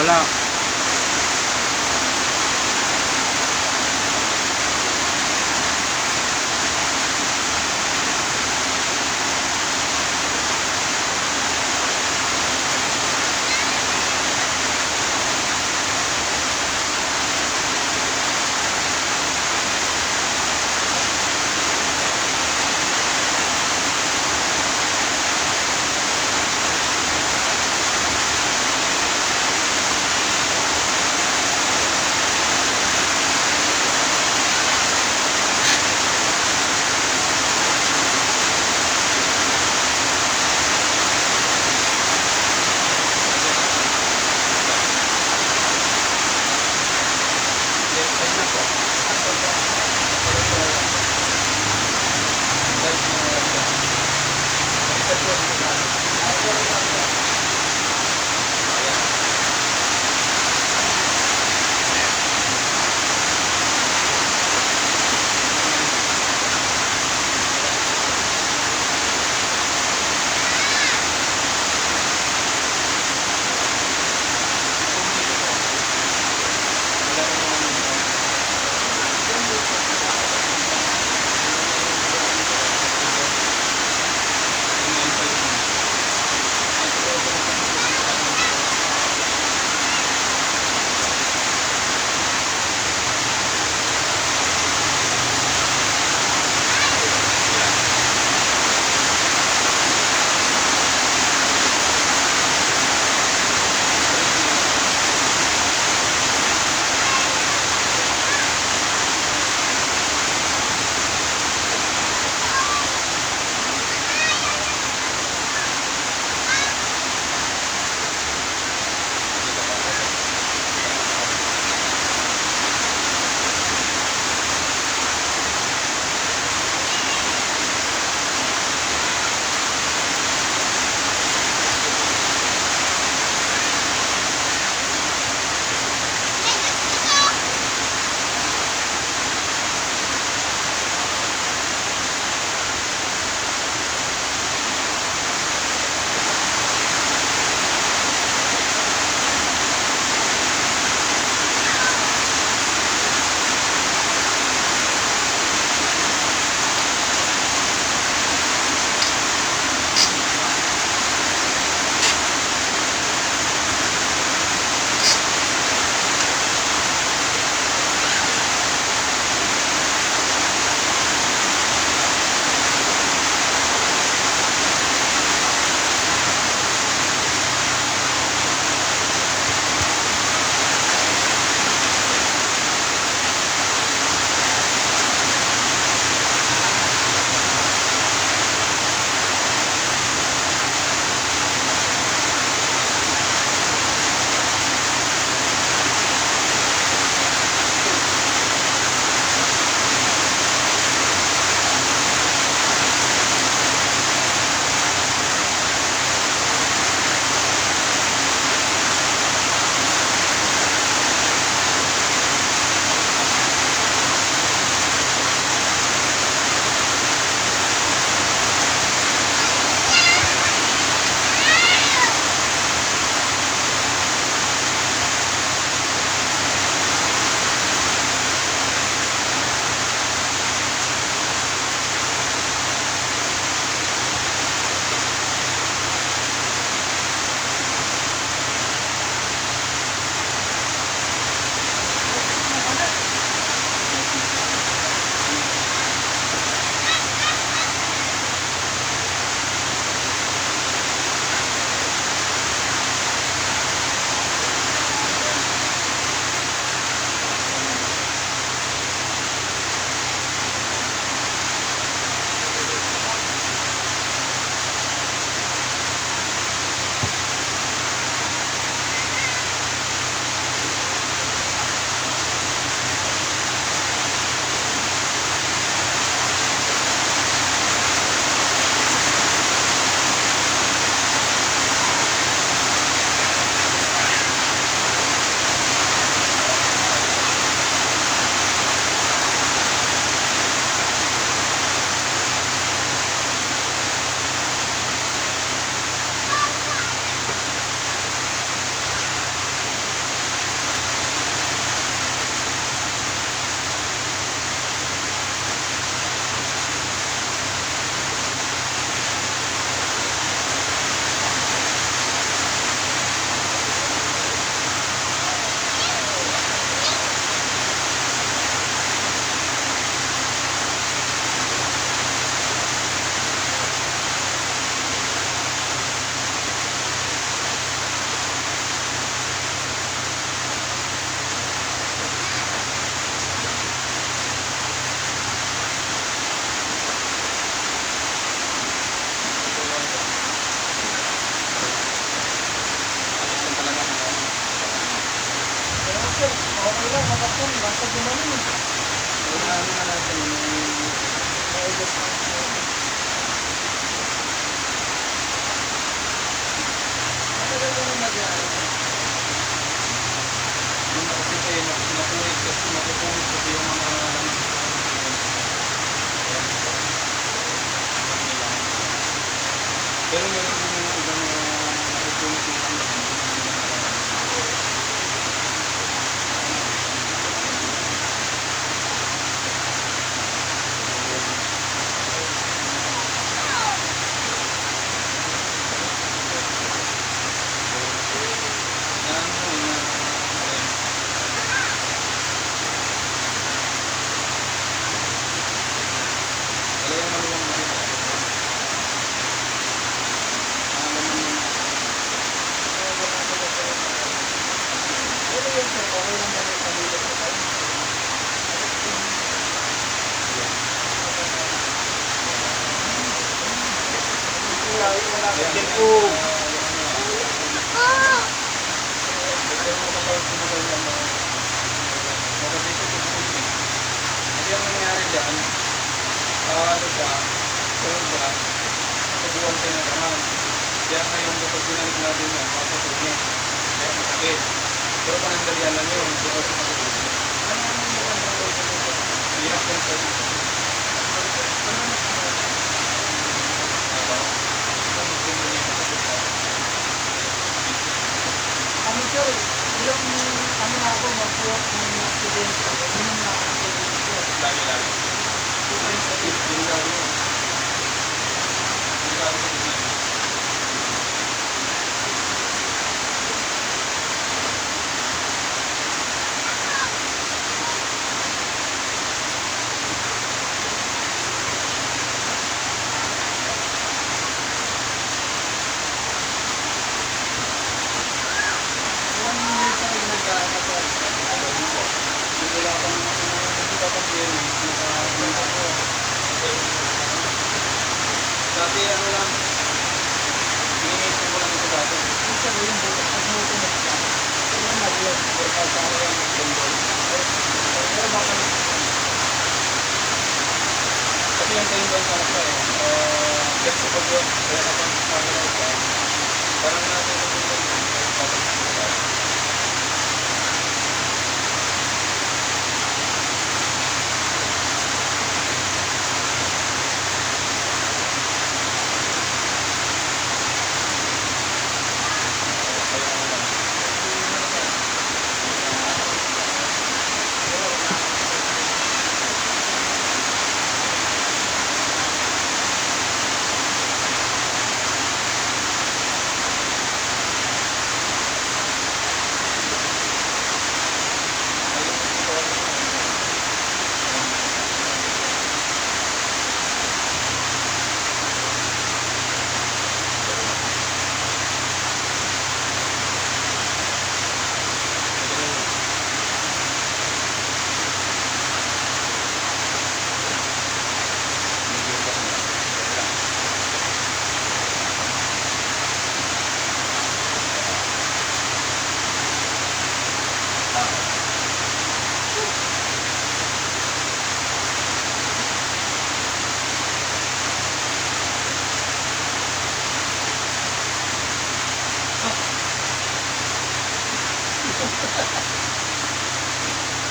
wala. Wala na natin yung naubos na ito. Matagal ko nung mag-ano. Yung kasi kayo, napupunit kasi yung mga pero meron din yung ibang napupunit yung ano. Kasi ang nangyari dyan, ano siya, sobra, kabuwan siya ng kaman. Kaya ngayon kapag binalik natin yan, mapatuloy. Kaya masakit. Pero panandalian lang yun, pero sa patuloy. Ano ang mga hirap ko sa dito? Ano sir, ilang ano na ako mag-work ng accident, minum na ako ng lagi-lagi. Yung lagi yun. Yung lagi yun. Dati ano lang, iniisip ko lang ito dati. Yung sabihin mo, pag mo ito nagka, ito lang nag-work, workout ako yung bundol. Pero baka kasi yung bundol sa ako flexible yun, kaya kapag camera ka, parang natin yung bundol yun,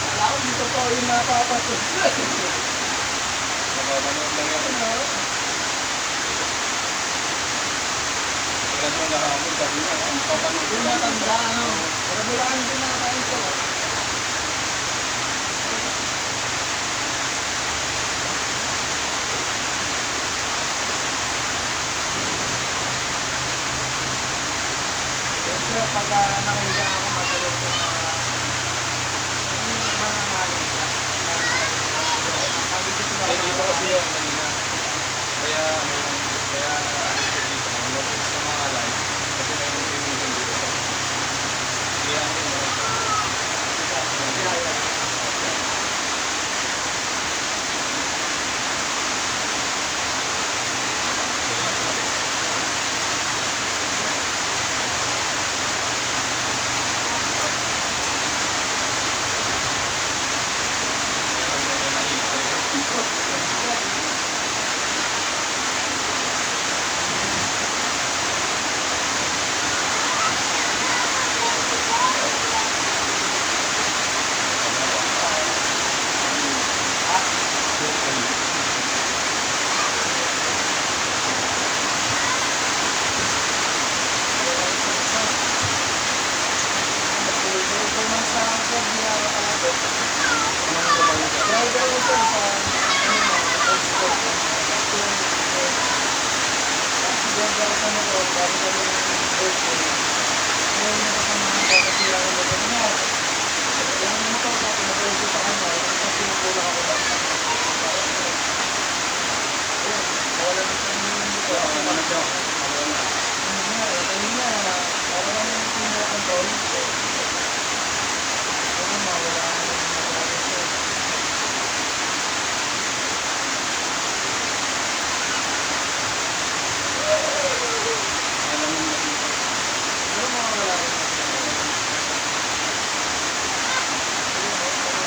Wala ko dito po yung napapatos. Napapanood lang yan. Kailan mo nakakapon, sabi niya, papanood yung matanda, ano? Pero bulaan din nakakain ko. Siyempre, pag nakahiga ako, matulog ko na dito kasi yung kanina. Kaya dito sa mga alay. Kasi may information dito. Kaya ano ko, bago kami ng birthday. Ngayon yung kasamahan ko kasi ako na ganyan. Yung motor ko, pinag-birthday sa kanya, yung pinupulak ako ng ayun, wala na kami yung motor. Kaya Kasi ano na siya, wala na. yun nga, kanina, wala kami yung pinakontrol. Ano, mawala na yung motor ko. Alam mo natin. Pero mawawala rin yung motor. Tingnan mo, sir.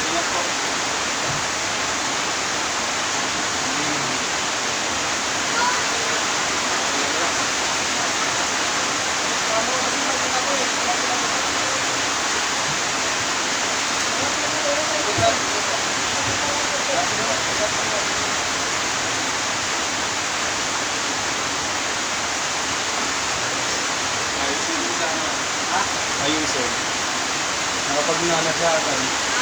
Ingat po. Ayusin. Nakapag nanasyakan.